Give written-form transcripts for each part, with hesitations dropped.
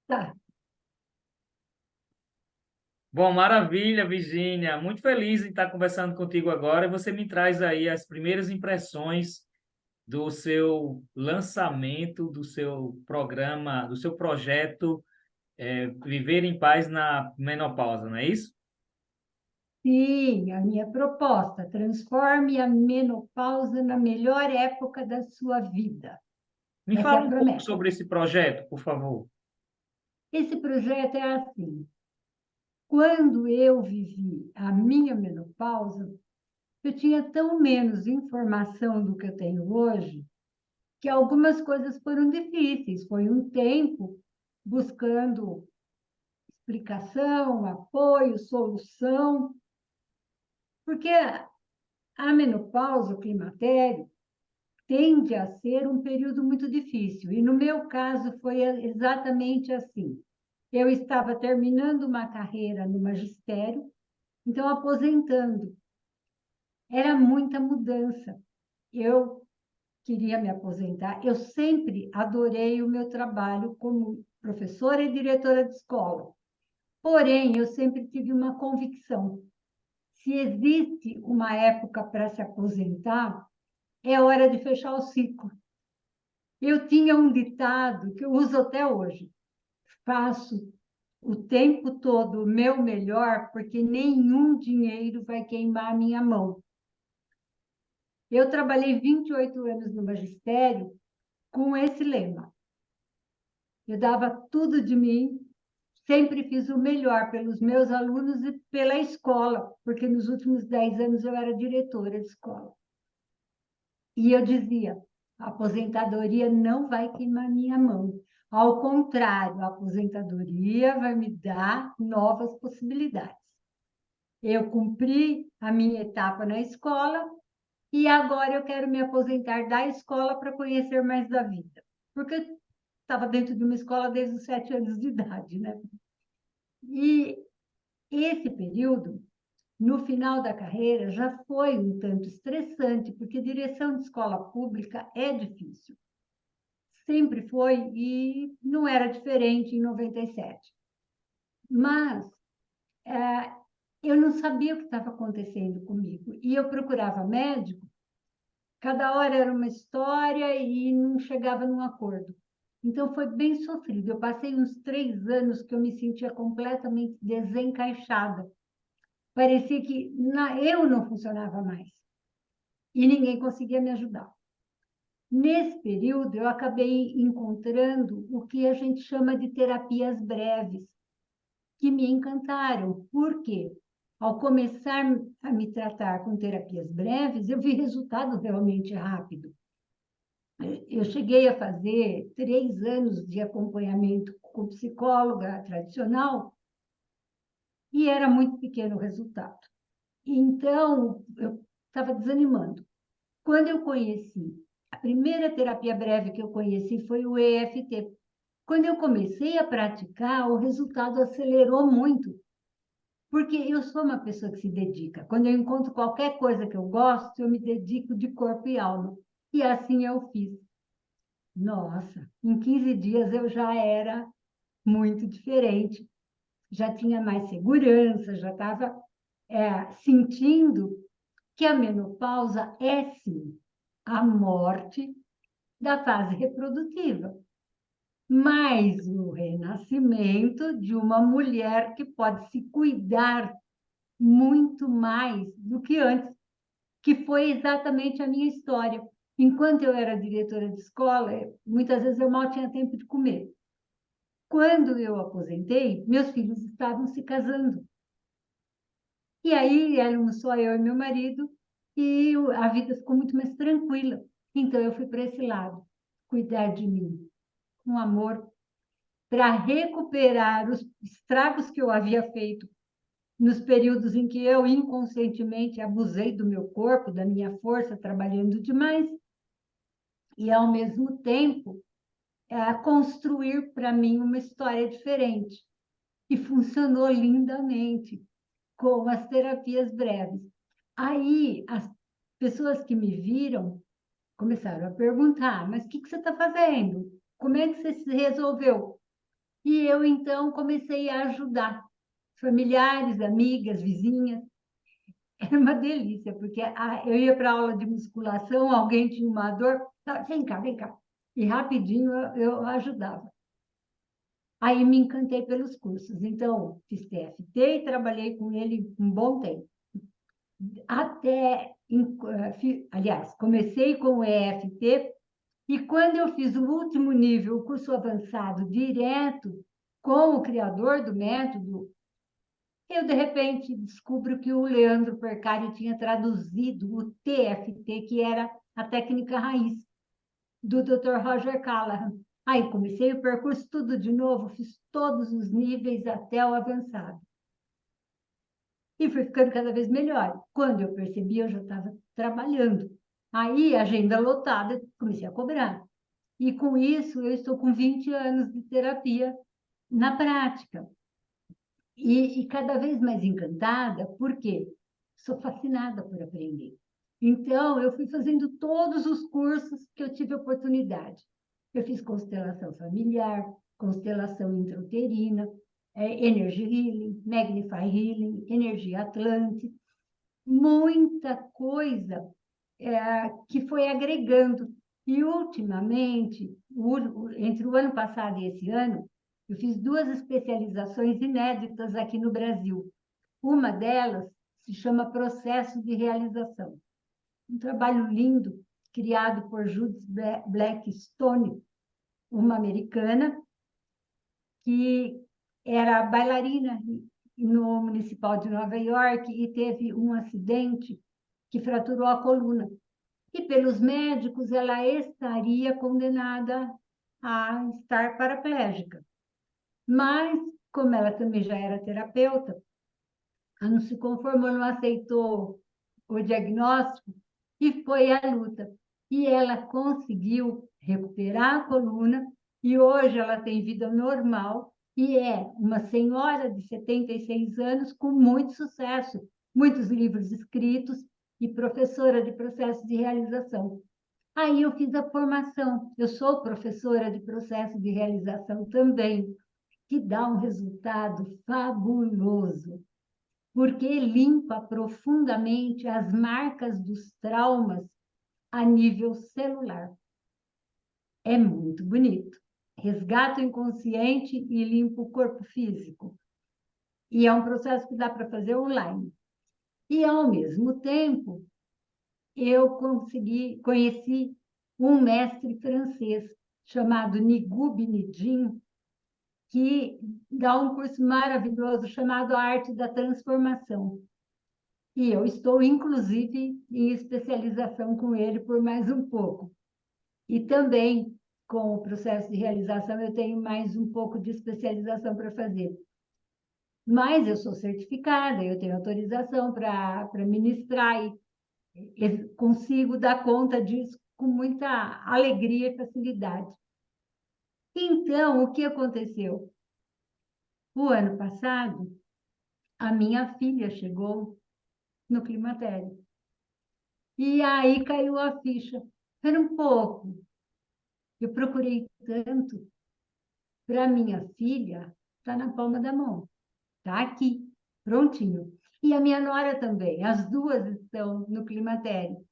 Tá. Bom, maravilha, Virgínia. Muito feliz em estar conversando contigo agora. Você me traz aí as primeiras impressões do seu lançamento, do seu programa, do seu projeto Viver em Paz na Menopausa, não é isso? Sim, a minha proposta, transforme a menopausa na melhor época da sua vida. Me Essa é fala a um pouco promessa. sobre esse projeto, por favor. Esse projeto é assim: quando eu vivi a minha menopausa, eu tinha tão menos informação do que eu tenho hoje, que algumas coisas foram difíceis. Foi um tempo buscando explicação, apoio, solução, porque a menopausa, o climatério, tende a ser um período muito difícil. E no meu caso foi exatamente assim. Eu estava terminando uma carreira no magistério, então aposentando. Era muita mudança. Eu queria me aposentar. Eu sempre adorei o meu trabalho como professora e diretora de escola. Porém, eu sempre tive uma convicção. Se existe uma época para se aposentar, é hora de fechar o ciclo. Eu tinha um ditado que eu uso até hoje: faço o tempo todo o meu melhor, porque nenhum dinheiro vai queimar a minha mão. Eu trabalhei 28 anos no magistério com esse lema. Eu dava tudo de mim, sempre fiz o melhor pelos meus alunos e pela escola, porque nos últimos 10 anos eu era diretora de escola. E eu dizia: a aposentadoria não vai queimar minha mão. Ao contrário, a aposentadoria vai me dar novas possibilidades. Eu cumpri a minha etapa na escola e agora eu quero me aposentar da escola para conhecer mais da vida. Porque eu estava dentro de uma escola desde os 7 anos de idade, né? E esse período, no final da carreira, já foi um tanto estressante, porque direção de escola pública é difícil. Sempre foi e não era diferente em 97. Mas eu não sabia o que estava acontecendo comigo. E eu procurava médico, cada hora era uma história e não chegava num acordo. Então foi bem sofrido. Eu passei uns 3 anos que eu me sentia completamente desencaixada. Parecia que eu não funcionava mais e ninguém conseguia me ajudar. Nesse período, eu acabei encontrando o que a gente chama de terapias breves, que me encantaram. Por quê? Ao começar a me tratar com terapias breves, eu vi resultado realmente rápido. Eu cheguei a fazer 3 anos de acompanhamento com psicóloga tradicional e era muito pequeno o resultado. Então, eu estava desanimando. Quando eu conheci, a primeira terapia breve que eu conheci foi o EFT. Quando eu comecei a praticar, o resultado acelerou muito, porque eu sou uma pessoa que se dedica. Quando eu encontro qualquer coisa que eu gosto, eu me dedico de corpo e alma. E assim eu fiz. Nossa, em 15 dias eu já era muito diferente, já tinha mais segurança, já estava sentindo que a menopausa é sim a morte da fase reprodutiva, mas o renascimento de uma mulher que pode se cuidar muito mais do que antes, que foi exatamente a minha história. Enquanto eu era diretora de escola, muitas vezes eu mal tinha tempo de comer. Quando eu aposentei, meus filhos estavam se casando. E aí éramos só eu e meu marido, e a vida ficou muito mais tranquila. Então eu fui para esse lado, cuidar de mim, com amor, para recuperar os estragos que eu havia feito nos períodos em que eu inconscientemente abusei do meu corpo, da minha força, trabalhando demais, e ao mesmo tempo construir para mim uma história diferente. E funcionou lindamente com as terapias breves. Aí as pessoas que me viram começaram a perguntar: mas o que você está fazendo? Como é que você se resolveu? E eu, então, comecei a ajudar familiares, amigas, vizinhas. Era uma delícia, porque eu ia para aula de musculação, alguém tinha uma dor, vem cá, vem cá. E rapidinho eu ajudava. Aí me encantei pelos cursos. Então, fiz TFT e trabalhei com ele um bom tempo. Aliás, comecei com o EFT e quando eu fiz o último nível, o curso avançado, direto com o criador do método, eu, de repente, descubro que o Leandro Percari tinha traduzido o TFT, que era a técnica raiz, do Dr. Roger Callahan. Aí comecei o percurso tudo de novo, fiz todos os níveis até o avançado. E fui ficando cada vez melhor. Quando eu percebi, eu já estava trabalhando. Aí, agenda lotada, comecei a cobrar. E com isso, eu estou com 20 anos de terapia na prática. E cada vez mais encantada, porque sou fascinada por aprender. Então, eu fui fazendo todos os cursos que eu tive oportunidade. Eu fiz constelação familiar, constelação intrauterina, Energy Healing, Magnify Healing, Energia Atlante, muita coisa que foi agregando. E, ultimamente, entre o ano passado e esse ano, eu fiz 2 especializações inéditas aqui no Brasil. Uma delas se chama Processo de Realização. Um trabalho lindo, criado por Judith Blackstone, uma americana, que era bailarina no Municipal de Nova York e teve um acidente que fraturou a coluna. E pelos médicos, ela estaria condenada a estar paraplégica. Mas, como ela também já era terapeuta, ela não se conformou, não aceitou o diagnóstico e foi à luta. E ela conseguiu recuperar a coluna e hoje ela tem vida normal e é uma senhora de 76 anos com muito sucesso, muitos livros escritos e professora de processo de realização. Aí eu fiz a formação, eu sou professora de processo de realização também, que dá um resultado fabuloso, porque limpa profundamente as marcas dos traumas a nível celular. É muito bonito. Resgata o inconsciente e limpa o corpo físico. E é um processo que dá para fazer online. E, ao mesmo tempo, eu conheci um mestre francês chamado Nigub Nidin, que dá um curso maravilhoso chamado A Arte da Transformação. E eu estou, inclusive, em especialização com ele por mais um pouco. E também, com o processo de realização, eu tenho mais um pouco de especialização para fazer. Mas eu sou certificada, eu tenho autorização para ministrar e consigo dar conta disso com muita alegria e facilidade. Então, o que aconteceu? O ano passado, a minha filha chegou no climatério. E aí caiu a ficha. Espera um pouco. Eu procurei tanto para minha filha, está na palma da mão. Está aqui, prontinho. E a minha nora também, as duas estão no climatério.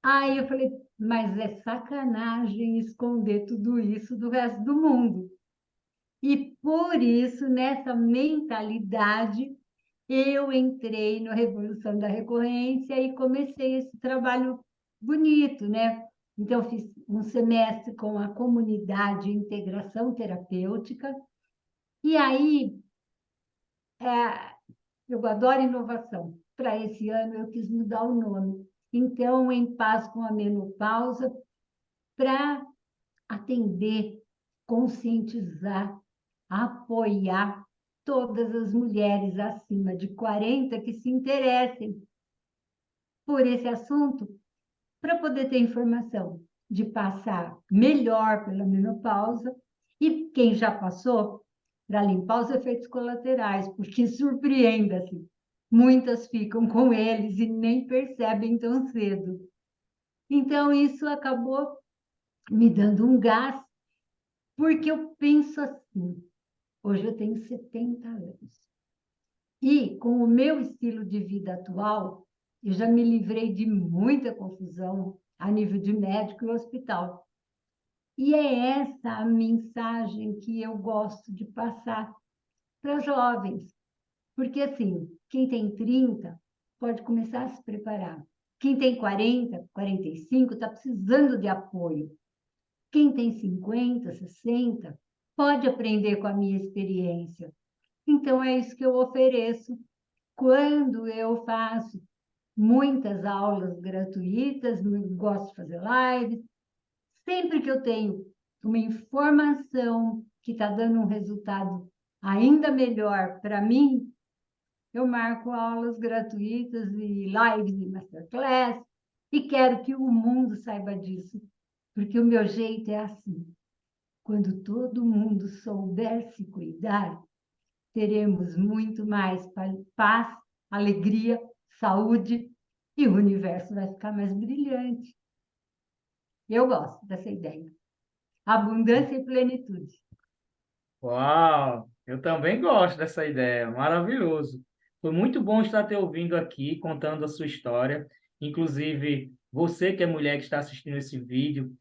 Aí eu falei, mas é sacanagem esconder tudo isso do resto do mundo. E por isso, nessa mentalidade, eu entrei na Revolução da Recorrência e comecei esse trabalho bonito, né? Então, fiz um semestre com a comunidade Integração Terapêutica. E aí, eu adoro inovação. Para esse ano, eu quis mudar o nome. Então, Em Paz com a Menopausa, para atender, conscientizar, apoiar todas as mulheres acima de 40 que se interessem por esse assunto, para poder ter informação de passar melhor pela menopausa e quem já passou, para limpar os efeitos colaterais, porque surpreenda-se, muitas ficam com eles e nem percebem tão cedo. Então, isso acabou me dando um gás, porque eu penso assim, Hoje eu tenho 70 anos. E com o meu estilo de vida atual, eu já me livrei de muita confusão a nível de médico e hospital. E é essa a mensagem que eu gosto de passar para jovens. Porque, assim, quem tem 30 pode começar a se preparar. Quem tem 40, 45 está precisando de apoio. Quem tem 50, 60 pode aprender com a minha experiência. Então, é isso que eu ofereço quando eu faço muitas aulas gratuitas, gosto de fazer lives. Sempre que eu tenho uma informação que está dando um resultado ainda melhor para mim, eu marco aulas gratuitas e lives e masterclass e quero que o mundo saiba disso, porque o meu jeito é assim. Quando todo mundo souber se cuidar, teremos muito mais paz, alegria, saúde e o universo vai ficar mais brilhante. Eu gosto dessa ideia. Abundância e plenitude. Uau, eu também gosto dessa ideia, maravilhoso. Foi muito bom estar te ouvindo aqui, contando a sua história. Inclusive, você que é mulher que está assistindo esse vídeo,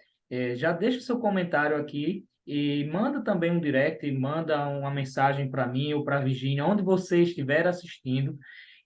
já deixa o seu comentário aqui e manda também um direct, manda uma mensagem para mim ou para a Virginia, onde você estiver assistindo.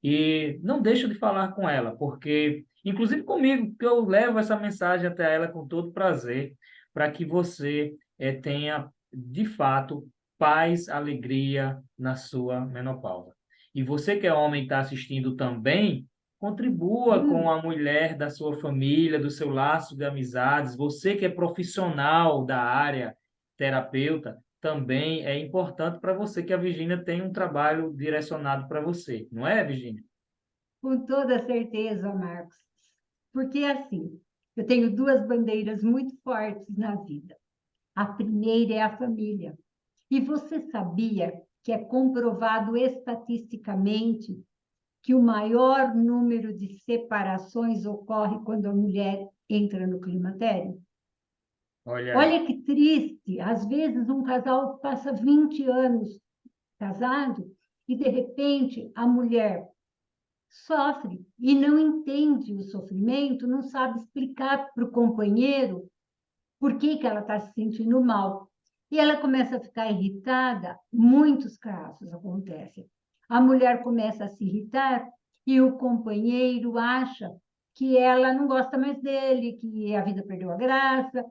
E não deixa de falar com ela, porque, inclusive comigo, que eu levo essa mensagem até ela com todo prazer, para que você tenha, de fato, paz, alegria na sua menopausa. E você que é homem e está assistindo também, contribua com Hum, a mulher da sua família, do seu laço de amizades. Você que é profissional da área, terapeuta, também é importante para você que a Virgínia tenha um trabalho direcionado para você. Não é, Virgínia? com toda certeza, Marcos. Porque assim, eu tenho duas bandeiras muito fortes na vida. A primeira é a família. E você sabia que é comprovado estatisticamente que o maior número de separações ocorre quando a mulher entra no climatério? Olha aí. Olha que triste, às vezes um casal passa 20 anos casado e de repente a mulher sofre e não entende o sofrimento, não sabe explicar para o companheiro por que que ela está se sentindo mal. E ela começa a ficar irritada, muitos casos acontecem. A mulher começa a se irritar e o companheiro acha que ela não gosta mais dele, que a vida perdeu a graça,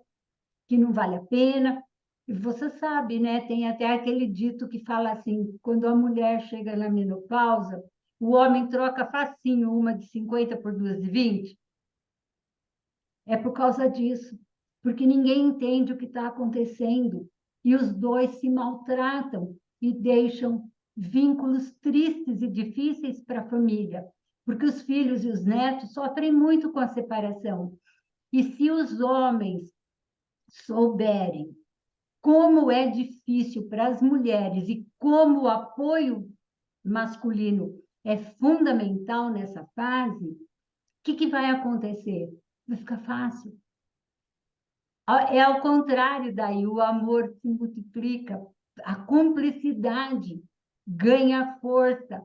que não vale a pena. E você sabe, né? Tem até aquele dito que fala assim: quando a mulher chega na menopausa, o homem troca facinho uma de 50 por duas de 20. É por causa disso, porque ninguém entende o que está acontecendo e os dois se maltratam e deixam vínculos tristes e difíceis para a família, porque os filhos e os netos sofrem muito com a separação. E se os homens souberem como é difícil para as mulheres e como o apoio masculino é fundamental nessa fase, o que vai acontecer? Vai ficar fácil. É ao contrário daí, o amor se multiplica, a cumplicidade ganha força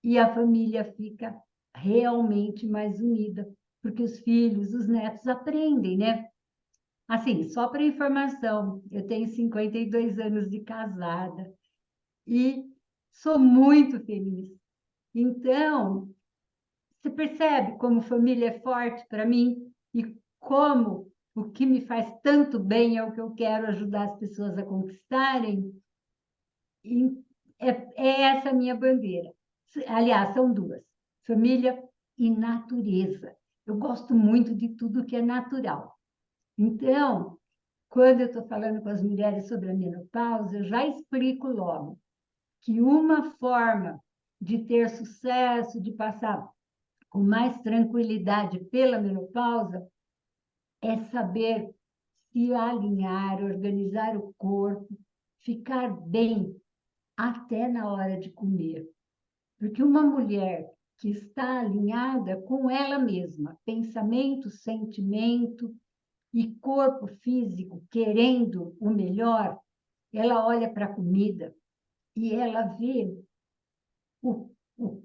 e a família fica realmente mais unida, porque os filhos, os netos aprendem, né? Assim, só para informação, eu tenho 52 anos de casada e sou muito feliz. Então, você percebe como família é forte para mim e como o que me faz tanto bem é o que eu quero ajudar as pessoas a conquistarem? E é essa a minha bandeira. Aliás, são duas: família e natureza. Eu gosto muito de tudo que é natural. Então, quando eu estou falando com as mulheres sobre a menopausa, eu já explico logo que uma forma de ter sucesso, de passar com mais tranquilidade pela menopausa, é saber se alinhar, organizar o corpo, ficar bem até na hora de comer. Porque uma mulher que está alinhada com ela mesma, pensamento, sentimento e corpo físico, querendo o melhor, ela olha para a comida e ela vê o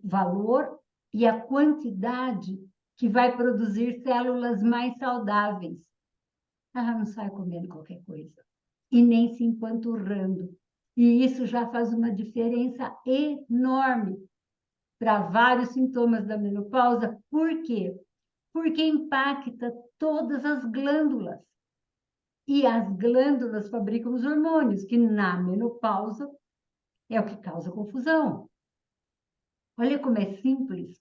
valor e a quantidade que vai produzir células mais saudáveis. Ela não sai comendo qualquer coisa e nem se empanturrando. E isso já faz uma diferença enorme para vários sintomas da menopausa. Por quê? Porque impacta todas as glândulas. E as glândulas fabricam os hormônios, que na menopausa é o que causa confusão. Olha como é simples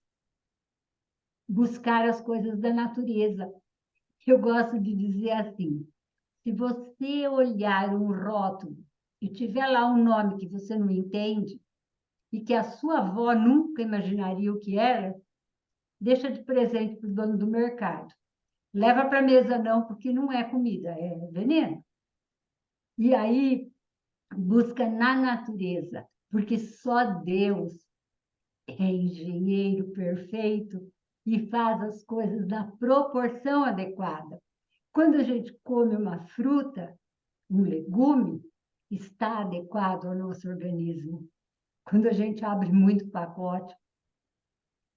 buscar as coisas da natureza. Eu gosto de dizer assim: se você olhar um rótulo e tiver lá um nome que você não entende e que a sua avó nunca imaginaria o que era, deixa de presente para o dono do mercado. Leva para a mesa não, porque não é comida, é veneno. E aí busca na natureza, porque só Deus é engenheiro perfeito e faz as coisas na proporção adequada. Quando a gente come uma fruta, um legume, está adequado ao nosso organismo. Quando a gente abre muito pacote,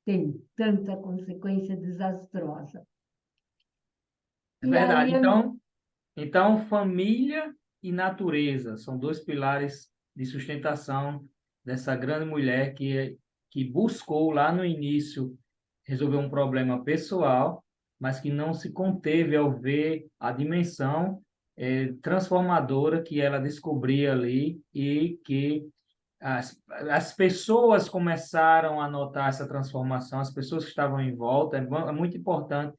tem tanta consequência desastrosa. É E aí, verdade. Então, família e natureza são dois pilares de sustentação dessa grande mulher que buscou lá no início resolver um problema pessoal, mas que não se conteve ao ver a dimensão transformadora que ela descobria ali e que as pessoas começaram a notar essa transformação, as pessoas que estavam em volta. É muito importante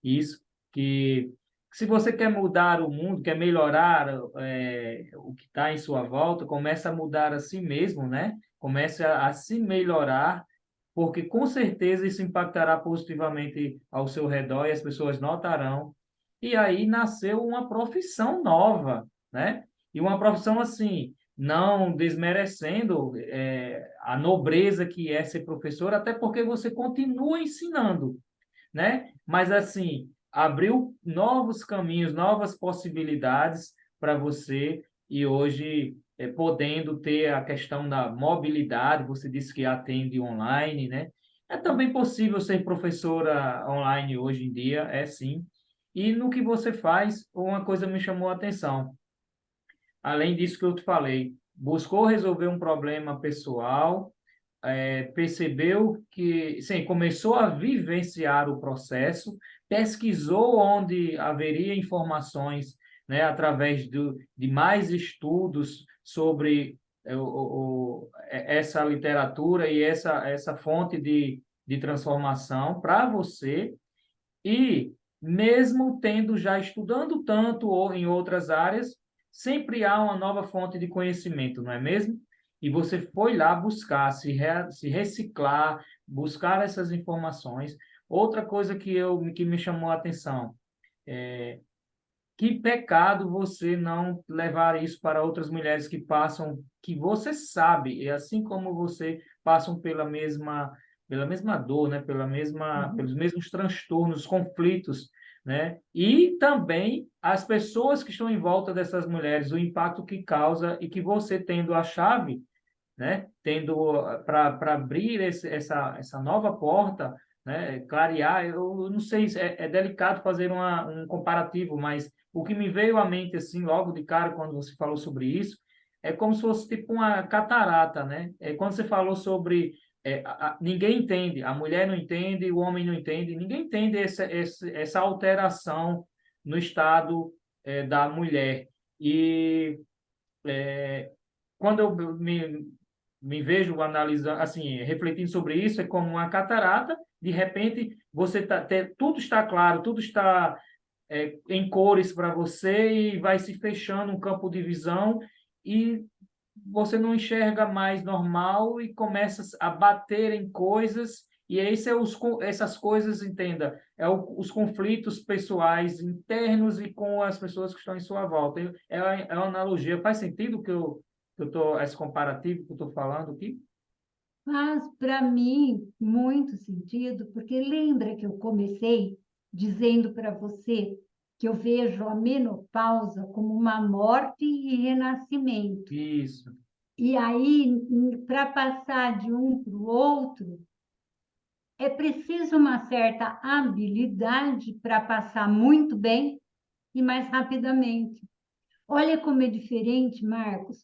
isso, que se você quer mudar o mundo, quer melhorar o que está em sua volta, comece a mudar a si mesmo, né? Comece a se melhorar, porque com certeza isso impactará positivamente ao seu redor e as pessoas notarão. E aí nasceu uma profissão nova, né? E uma profissão assim, não desmerecendo a nobreza que é ser professor, até porque você continua ensinando, né? Mas assim, abriu novos caminhos, novas possibilidades para você e hoje podendo ter a questão da mobilidade, você disse que atende online, né? É também possível ser professora online hoje em dia, é sim. E no que você faz, uma coisa me chamou a atenção. Além disso que eu te falei, buscou resolver um problema pessoal, percebeu que, sim, começou a vivenciar o processo, pesquisou onde haveria informações, né, através de mais estudos sobre essa literatura e essa fonte de transformação para você, e mesmo tendo já estudando tanto ou em outras áreas, sempre há uma nova fonte de conhecimento, não é mesmo? E você foi lá buscar, se reciclar, buscar essas informações. Outra coisa que me chamou a atenção, que pecado você não levar isso para outras mulheres que passam, que você sabe, e assim como você, passam pela mesma dor, né? Pelos mesmos transtornos, conflitos, né? E também as pessoas que estão em volta dessas mulheres, o impacto que causa e que você tendo a chave, né? Tendo para abrir essa nova porta, né? Clarear, eu não sei, é delicado fazer um comparativo, mas o que me veio à mente assim logo de cara quando você falou sobre isso é como se fosse tipo uma catarata, né? É quando você falou sobre ninguém entende, a mulher não entende, o homem não entende, ninguém entende essa alteração no estado da mulher. E quando eu me vejo analisando, assim, refletindo sobre isso, é como uma catarata, de repente tudo está claro, tudo está em cores para você e vai se fechando um campo de visão e você não enxerga mais normal e começa a bater em coisas e esse essas coisas, entenda, os conflitos pessoais internos e com as pessoas que estão em sua volta. É uma analogia. Faz sentido esse comparativo que eu estou falando aqui? faz para mim muito sentido, porque lembra que eu comecei dizendo para você que eu vejo a menopausa como uma morte e renascimento. Isso. E aí, para passar de um para o outro, é preciso uma certa habilidade para passar muito bem e mais rapidamente. Olha como é diferente, Marcos,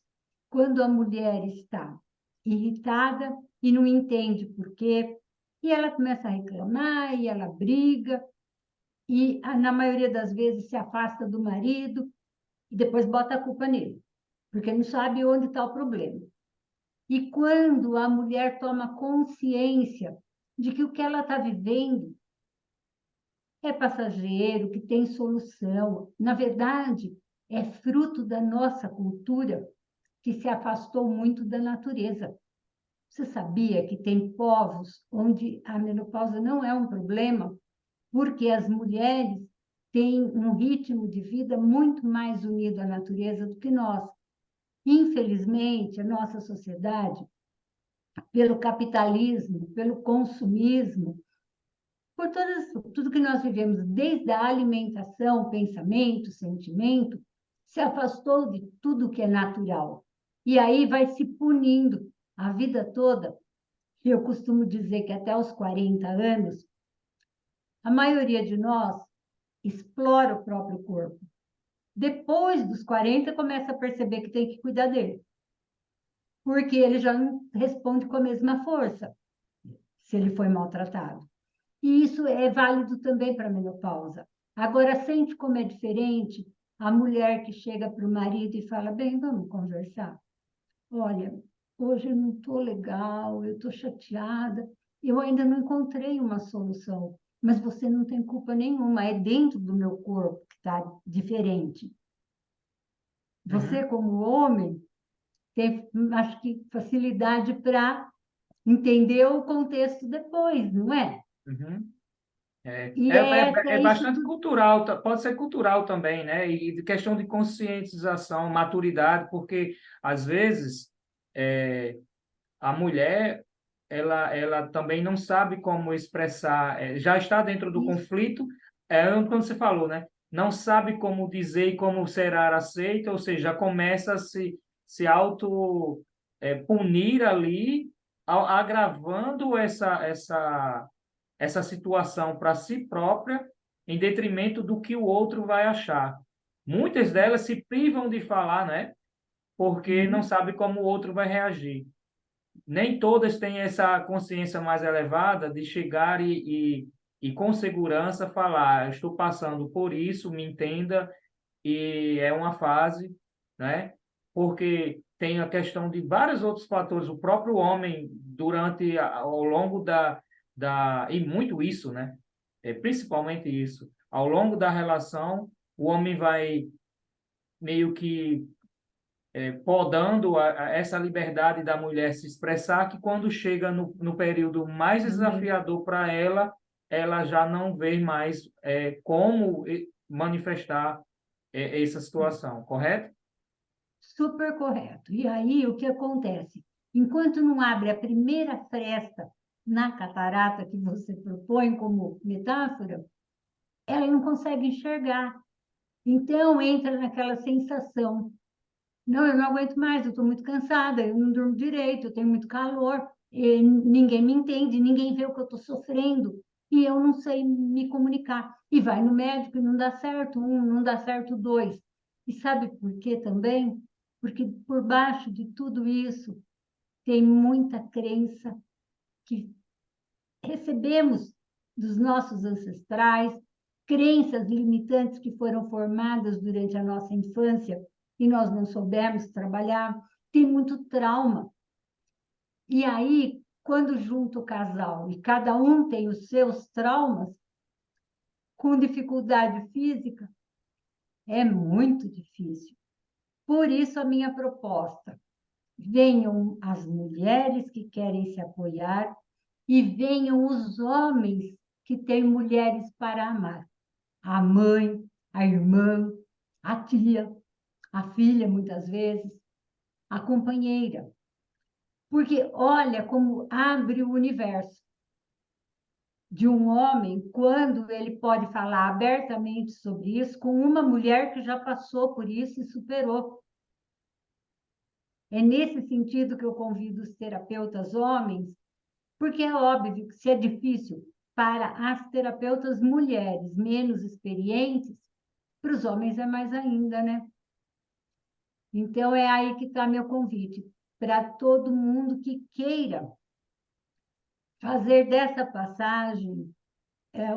quando a mulher está irritada e não entende por quê, e ela começa a reclamar, e ela briga, e na maioria das vezes se afasta do marido e depois bota a culpa nele, porque não sabe onde está o problema. E quando a mulher toma consciência de que o que ela está vivendo é passageiro, que tem solução, na verdade, é fruto da nossa cultura que se afastou muito da natureza. Você sabia que tem povos onde a menopausa não é um problema, porque as mulheres têm um ritmo de vida muito mais unido à natureza do que nós. Infelizmente, a nossa sociedade, pelo capitalismo, pelo consumismo, por tudo que nós vivemos, desde a alimentação, pensamento, sentimento, se afastou de tudo que é natural. E aí vai se punindo a vida toda. Eu costumo dizer que até os 40 anos, a maioria de nós explora o próprio corpo. Depois dos 40, começa a perceber que tem que cuidar dele, porque ele já não responde com a mesma força, se ele foi maltratado. E isso é válido também para a menopausa. Agora, sente como é diferente a mulher que chega para o marido e fala: bem, vamos conversar. Olha, hoje eu não estou legal, eu estou chateada, eu ainda não encontrei uma solução, mas você não tem culpa nenhuma, é dentro do meu corpo que está diferente. Você, Uhum. como homem, tem, acho que, facilidade para entender o contexto depois, não é? Uhum. É, E é, essa, é isso bastante do... cultural, pode ser cultural também, né? E de questão de conscientização, maturidade, porque às vezes a mulher ela também não sabe como expressar, já está dentro do Isso, conflito, quando você falou, né? Não sabe como dizer e como será aceita, ou seja, já começa a se auto punir ali, agravando essa situação para si própria, em detrimento do que o outro vai achar. Muitas delas se privam de falar, né? Porque não sim. sabe como o outro vai reagir. Nem todas têm essa consciência mais elevada de chegar e com segurança falar: estou passando por isso, me entenda, e é uma fase, né? Porque tem a questão de vários outros fatores. O próprio homem, ao longo e muito isso, né? Principalmente isso. Ao longo da relação, o homem vai meio que podando essa liberdade da mulher se expressar, que quando chega no período mais Também. desafiador para ela, ela já não vê mais como manifestar essa situação, correto? Super correto. E aí, o que acontece? Enquanto não abre a primeira fresta na catarata que você propõe como metáfora, ela não consegue enxergar. Então, entra naquela sensação: não, eu não aguento mais, eu estou muito cansada, eu não durmo direito, eu tenho muito calor, e ninguém me entende, ninguém vê o que eu estou sofrendo, e eu não sei me comunicar. E vai no médico e não dá certo um, não dá certo dois. E sabe por quê também? Porque por baixo de tudo isso tem muita crença que recebemos dos nossos ancestrais, crenças limitantes que foram formadas durante a nossa infância e nós não soubemos trabalhar, tem muito trauma. E aí, quando junta o casal e cada um tem os seus traumas, com dificuldade física, é muito difícil. Por isso, a minha proposta: venham as mulheres que querem se apoiar e venham os homens que têm mulheres para amar. A mãe, a irmã, a tia, a filha, muitas vezes, a companheira. Porque olha como abre o universo. de um homem quando ele pode falar abertamente sobre isso com uma mulher que já passou por isso e superou. É nesse sentido que eu convido os terapeutas homens, porque é óbvio que se é difícil para as terapeutas mulheres menos experientes, para os homens é mais ainda, né? Então é aí que está meu convite, para todo mundo que queira fazer dessa passagem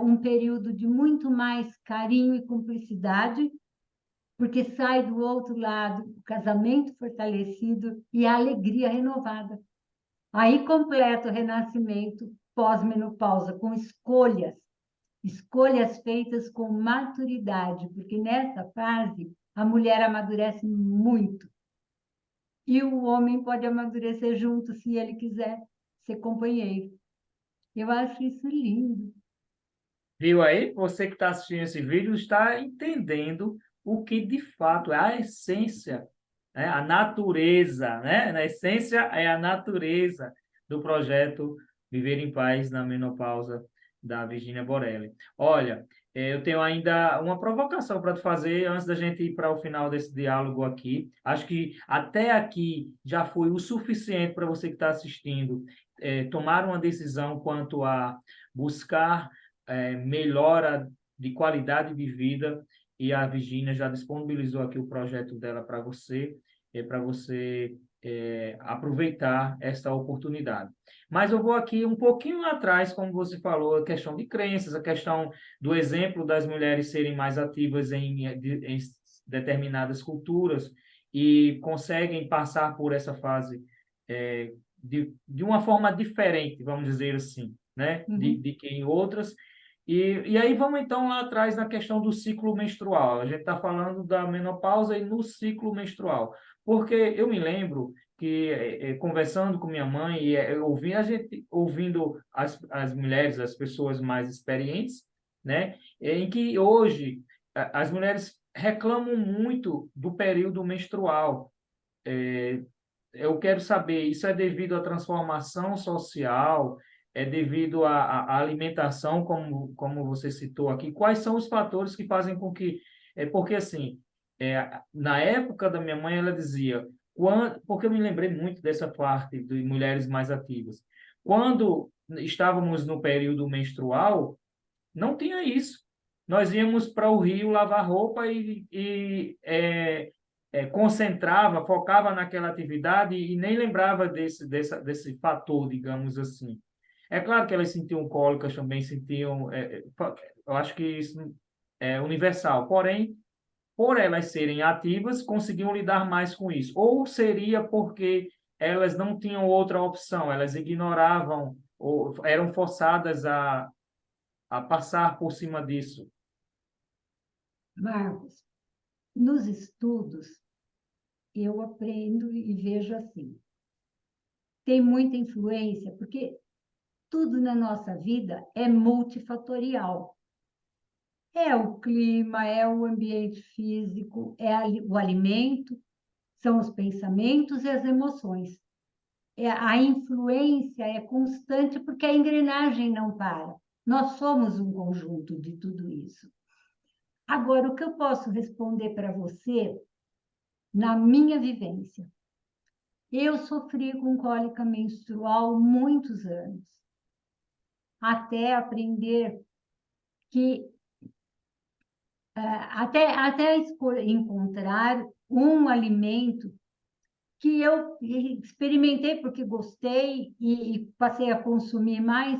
um período de muito mais carinho e cumplicidade, porque sai do outro lado o casamento fortalecido e a alegria renovada. Aí completa o renascimento pós-menopausa, com escolhas, escolhas feitas com maturidade, porque nessa fase a mulher amadurece muito. E o homem pode amadurecer junto, se ele quiser ser companheiro. Eu acho isso lindo. Viu aí? Você que está assistindo esse vídeo está entendendo o que de fato é a essência, né? A natureza, né? Na essência é a natureza do projeto Viver em Paz na Menopausa da Virginia Borelli. Olha, eu tenho ainda uma provocação para te fazer antes da gente ir para o final desse diálogo aqui. Acho que até aqui já foi o suficiente para você que está assistindo tomar uma decisão quanto a buscar melhora de qualidade de vida, e a Virginia já disponibilizou aqui o projeto dela para você aproveitar esta oportunidade. Mas eu vou aqui um pouquinho lá atrás, como você falou, a questão de crenças, a questão do exemplo das mulheres serem mais ativas em determinadas culturas e conseguem passar por essa fase de uma forma diferente, vamos dizer assim, né? De que em outras. E aí vamos então lá atrás na questão do ciclo menstrual. A gente está falando da menopausa e no ciclo menstrual. Porque eu me lembro que, conversando com minha mãe e ouvindo, a gente, ouvindo as mulheres, as pessoas mais experientes, né? Em que hoje as mulheres reclamam muito do período menstrual. Eu quero saber, isso é devido à transformação social, é devido à alimentação, como você citou aqui? Quais são os fatores que fazem com que... porque, assim, na época da minha mãe, ela dizia... porque eu me lembrei muito dessa parte de mulheres mais ativas. Quando estávamos no período menstrual, não tinha isso. Nós íamos para o rio lavar roupa e concentrava, focava naquela atividade e nem lembrava desse fator, digamos assim. É claro que elas sentiam cólicas, também sentiam. Eu acho que isso é universal. Porém, por elas serem ativas, conseguiam lidar mais com isso. Ou seria porque elas não tinham outra opção, elas ignoravam ou eram forçadas a passar por cima disso. Marcos, nos estudos, eu aprendo e vejo assim. Tem muita influência, porque tudo na nossa vida é multifatorial. É o clima, é o ambiente físico, o alimento, são os pensamentos e as emoções. A influência é constante porque a engrenagem não para. Nós somos um conjunto de tudo isso. Agora, o que eu posso responder para você na minha vivência? Eu sofri com cólica menstrual muitos anos, até aprender que até encontrar um alimento que eu experimentei porque gostei e passei a consumir mais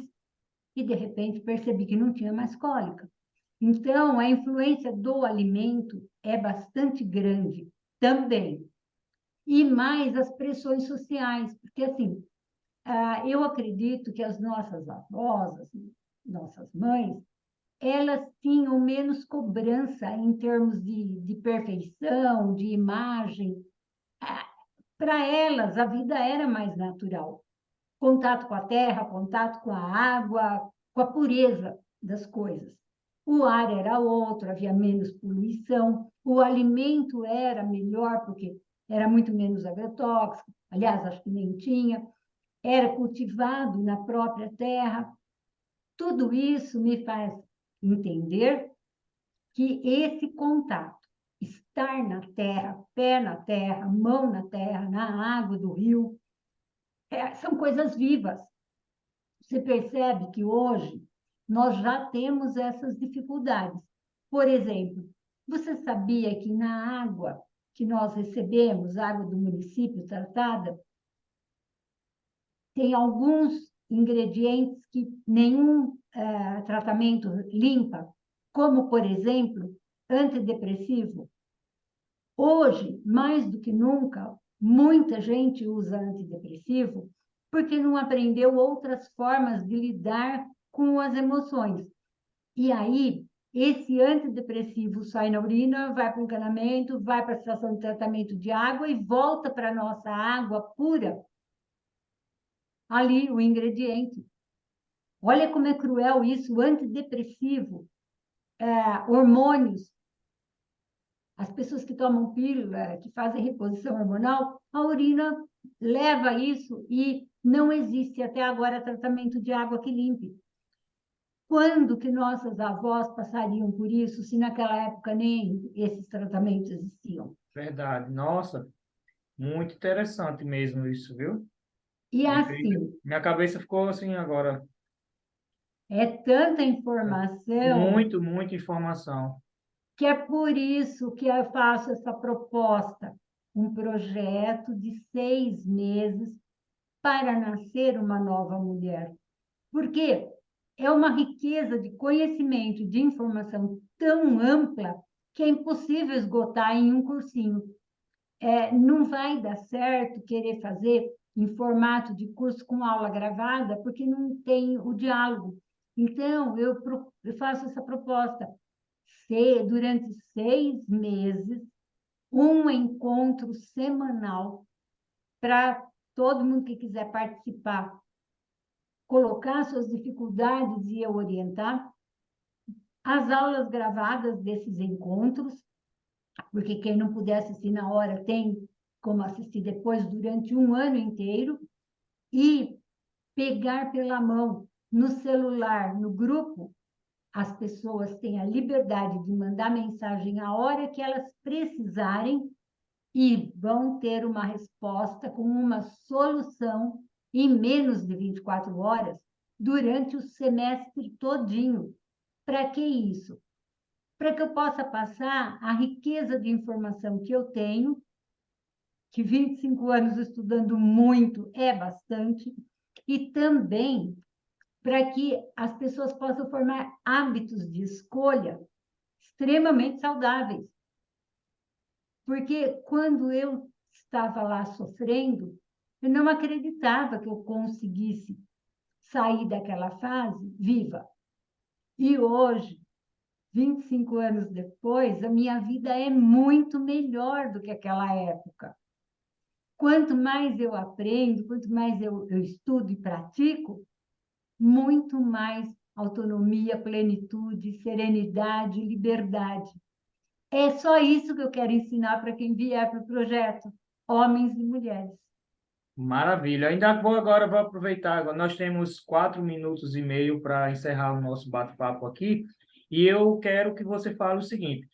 e de repente percebi que não tinha mais cólica. Então, a influência do alimento é bastante grande também. E mais as pressões sociais, porque assim, eu acredito que as nossas avós, as nossas mães, elas tinham menos cobrança em termos de perfeição, de imagem. Para elas, a vida era mais natural. Contato com a terra, contato com a água, com a pureza das coisas. O ar era outro, havia menos poluição, o alimento era melhor, porque era muito menos agrotóxico, aliás, acho que nem tinha, era cultivado na própria terra. Tudo isso me faz entender que esse contato, estar na terra, pé na terra, mão na terra, na água do rio, são coisas vivas. Você percebe que hoje nós já temos essas dificuldades. Por exemplo, você sabia que na água que nós recebemos, água do município tratada, tem alguns ingredientes que nenhum tratamento limpa, como, por exemplo, antidepressivo? Hoje, mais do que nunca, muita gente usa antidepressivo porque não aprendeu outras formas de lidar com as emoções. E aí, esse antidepressivo sai na urina, vai para o encanamento, vai para a estação de tratamento de água e volta para a nossa água pura, ali o ingrediente. Olha como é cruel isso, o antidepressivo, hormônios. As pessoas que tomam pílula, que fazem reposição hormonal, a urina leva isso e não existe até agora tratamento de água que limpe. Quando que nossas avós passariam por isso, se naquela época nem esses tratamentos existiam? Verdade. Nossa, muito interessante mesmo isso, viu? E Incrível. assim, Minha cabeça ficou assim agora. é tanta informação Muito, muita informação. que é por isso que eu faço essa proposta, um projeto de 6 meses para nascer uma nova mulher. Porque é uma riqueza de conhecimento, de informação tão ampla que é impossível esgotar em um cursinho. Não vai dar certo querer fazer em formato de curso com aula gravada, porque não tem o diálogo. Então, eu faço essa proposta. Durante 6 meses, um encontro semanal para todo mundo que quiser participar, colocar suas dificuldades e eu orientar. As aulas gravadas desses encontros, porque quem não puder assistir na hora tem como assistir depois durante um ano inteiro, e pegar pela mão no celular, no grupo, as pessoas têm a liberdade de mandar mensagem a hora que elas precisarem e vão ter uma resposta com uma solução em menos de 24 horas durante o semestre todinho. Para que isso? Para que eu possa passar a riqueza de informação que eu tenho, que 25 anos estudando muito é bastante, e também para que as pessoas possam formar hábitos de escolha extremamente saudáveis. Porque quando eu estava lá sofrendo, eu não acreditava que eu conseguisse sair daquela fase viva. E hoje, 25 anos depois, a minha vida é muito melhor do que aquela época. Quanto mais eu aprendo, quanto mais eu estudo e pratico, muito mais autonomia, plenitude, serenidade, liberdade. É só isso que eu quero ensinar para quem vier para o projeto, homens e mulheres. Maravilha. Ainda vou agora, vou aproveitar. Agora. Nós temos 4 minutos e meio para encerrar o nosso bate-papo aqui. E eu quero que você fale o seguinte: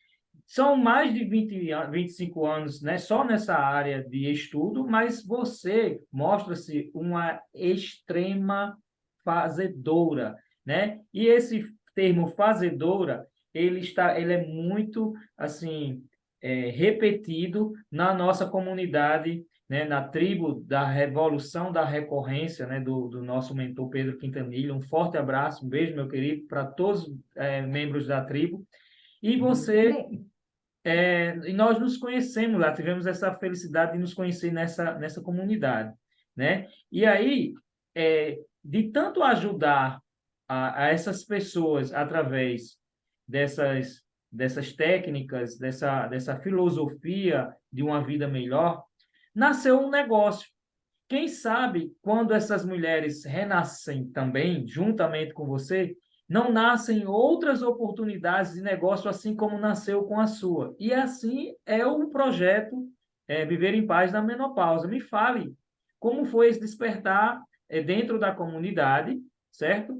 são mais de 25 anos, né, só nessa área de estudo, mas você mostra-se uma extrema fazedora, né? E esse termo fazedora, ele é muito, assim, repetido na nossa comunidade, né, na tribo da Revolução da Recorrência, né, do nosso mentor Pedro Quintanilha. Um forte abraço, um beijo, meu querido, para todos membros da tribo. E você e nós nos conhecemos lá, tivemos essa felicidade de nos conhecer nessa comunidade, né? E aí, de tanto ajudar a essas pessoas através dessas técnicas, dessa filosofia de uma vida melhor, nasceu um negócio. Quem sabe, quando essas mulheres renascem também, juntamente com você, não nascem outras oportunidades de negócio, assim como nasceu com a sua. E assim é o projeto Viver em Paz na Menopausa. Me fale como foi esse despertar dentro da comunidade, certo?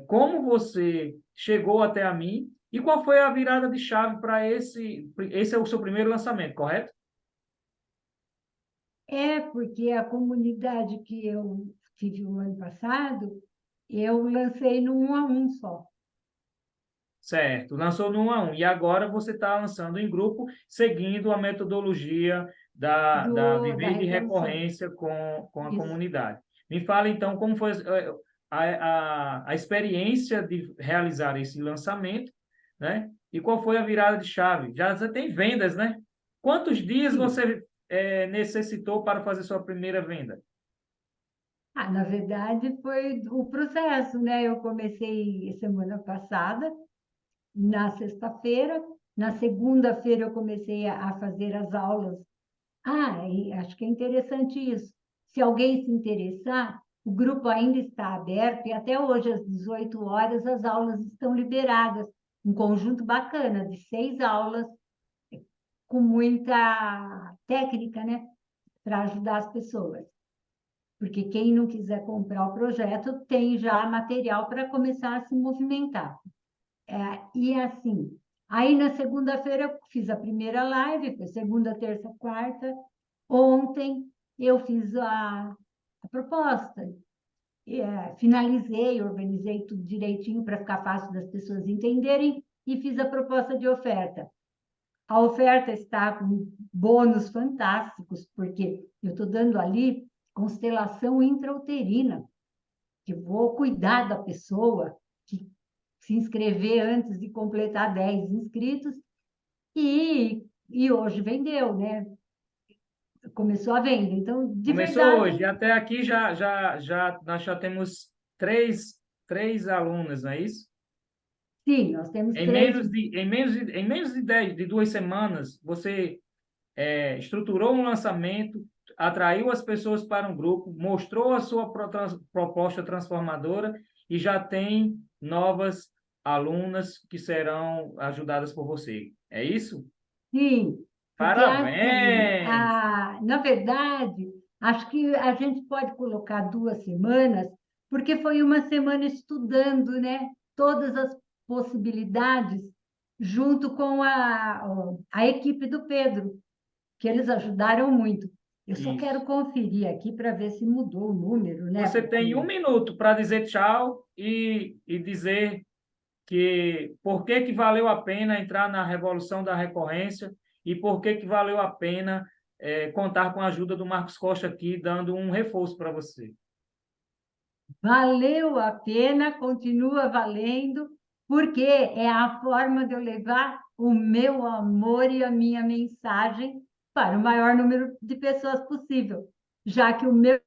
como você chegou até a mim e qual foi a virada de chave para esse é o seu primeiro lançamento, correto? É porque a comunidade que eu tive o ano passado, eu lancei no 1 a 1 só, Certo, lançou no 1 a 1 e agora você está lançando em grupo, seguindo a metodologia da da Viver de Revolução. Recorrência com a Isso. comunidade. Me fala então como foi a experiência de realizar esse lançamento, né? E qual foi a virada de chave? Já você tem vendas, né? Quantos dias Sim. você necessitou para fazer sua primeira venda? Ah, na verdade, foi o processo, né? Eu comecei semana passada, na sexta-feira. Na segunda-feira, eu comecei a fazer as aulas. Ah, e acho que é interessante isso. Se alguém se interessar, o grupo ainda está aberto e até hoje, às 18 horas, as aulas estão liberadas. Um conjunto bacana de 6 aulas, com muita técnica, né? Para ajudar as pessoas. Porque quem não quiser comprar o projeto tem já material para começar a se movimentar. E assim, aí na segunda-feira eu fiz a primeira live, foi segunda, terça, quarta. Ontem eu fiz a proposta, finalizei, organizei tudo direitinho para ficar fácil das pessoas entenderem e fiz a proposta de oferta. A oferta está com bônus fantásticos, porque eu estou dando ali constelação intrauterina, que vou cuidar da pessoa que se inscrever antes de completar 10 inscritos, e hoje vendeu, né? Começou a venda. Então, de Começou verdade, hoje, até aqui nós já temos três alunas, não é isso? sim, nós temos três. Em menos de 10, de 2 semanas, você estruturou um lançamento, atraiu as pessoas para um grupo, mostrou a sua proposta transformadora e já tem novas alunas que serão ajudadas por você. É isso? Sim, porque assim, Parabéns! na verdade, acho que a gente pode colocar 2 semanas, porque foi uma semana estudando, né? Todas as possibilidades, junto com a equipe do Pedro, que eles ajudaram muito. Eu só Isso. quero conferir aqui para ver se mudou o número, né? Você tem um Porque minuto para dizer tchau e dizer que por que que valeu a pena entrar na revolução da recorrência e por que que valeu a pena contar com a ajuda do Marcos Costa aqui, dando um reforço para você. valeu a pena, continua valendo, porque é a forma de eu levar o meu amor e a minha mensagem para o maior número de pessoas possível, já que o meu